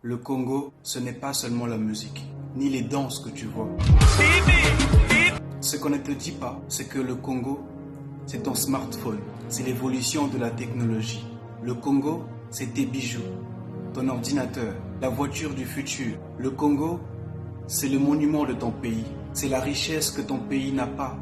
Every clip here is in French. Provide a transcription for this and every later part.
Le Congo, ce n'est pas seulement la musique, ni les danses que tu vois. Ce qu'on ne te dit pas, c'est que le Congo, c'est ton smartphone, c'est l'évolution de la technologie. Le Congo, c'est tes bijoux, ton ordinateur, la voiture du futur. Le Congo, c'est le monument de ton pays, c'est la richesse que ton pays n'a pas.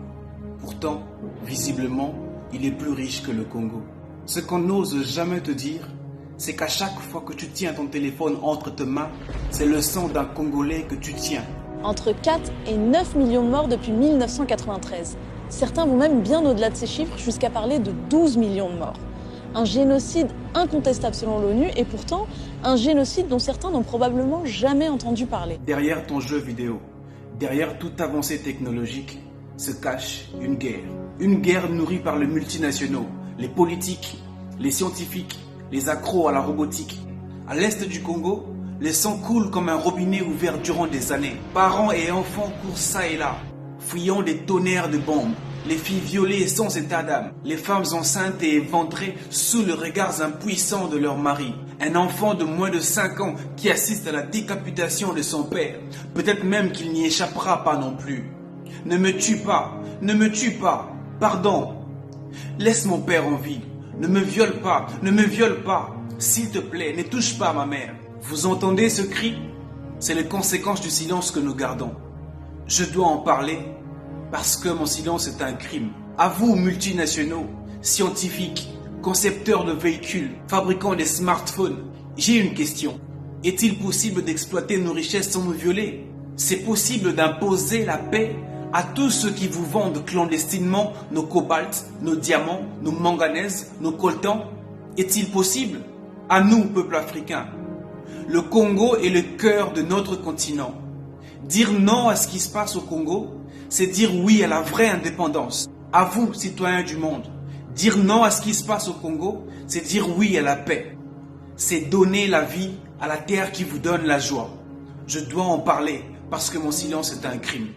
Pourtant, visiblement, il est plus riche que le Congo. Ce qu'on n'ose jamais te dire, c'est qu'à chaque fois que tu tiens ton téléphone entre tes mains, c'est le sang d'un Congolais que tu tiens. Entre 4 et 9 millions de morts depuis 1993. Certains vont même bien au-delà de ces chiffres jusqu'à parler de 12 millions de morts. Un génocide incontestable selon l'ONU et pourtant un génocide dont certains n'ont probablement jamais entendu parler. Derrière ton jeu vidéo, derrière toute avancée technologique, se cache une guerre. Une guerre nourrie par les multinationaux, les politiques, les scientifiques, les accros à la robotique. À l'est du Congo, le sang coule comme un robinet ouvert durant des années. Parents et enfants courent ça et là, fuyant des tonnerres de bombes. Les filles violées sans état d'âme, les femmes enceintes et éventrées sous le regard impuissant de leur mari. Un enfant de moins de 5 ans qui assiste à la décapitation de son père. Peut-être même qu'il n'y échappera pas non plus. Ne me tue pas, ne me tue pas, pardon. Laisse mon père en vie, ne me viole pas, ne me viole pas. S'il te plaît, ne touche pas ma mère. Vous entendez ce cri? C'est les conséquences du silence que nous gardons. Je dois en parler parce que mon silence est un crime. À vous, multinationaux, scientifiques, concepteurs de véhicules, fabricants des smartphones, j'ai une question. Est-il possible d'exploiter nos richesses sans nous violer? C'est possible d'imposer la paix à tous ceux qui vous vendent clandestinement nos cobalts, nos diamants, nos manganèses, nos coltans? Est-il possible? À nous, peuple africain. Le Congo est le cœur de notre continent. Dire non à ce qui se passe au Congo, c'est dire oui à la vraie indépendance. À vous, citoyens du monde, dire non à ce qui se passe au Congo, c'est dire oui à la paix. C'est donner la vie à la terre qui vous donne la joie. Je dois en parler parce que mon silence est un crime.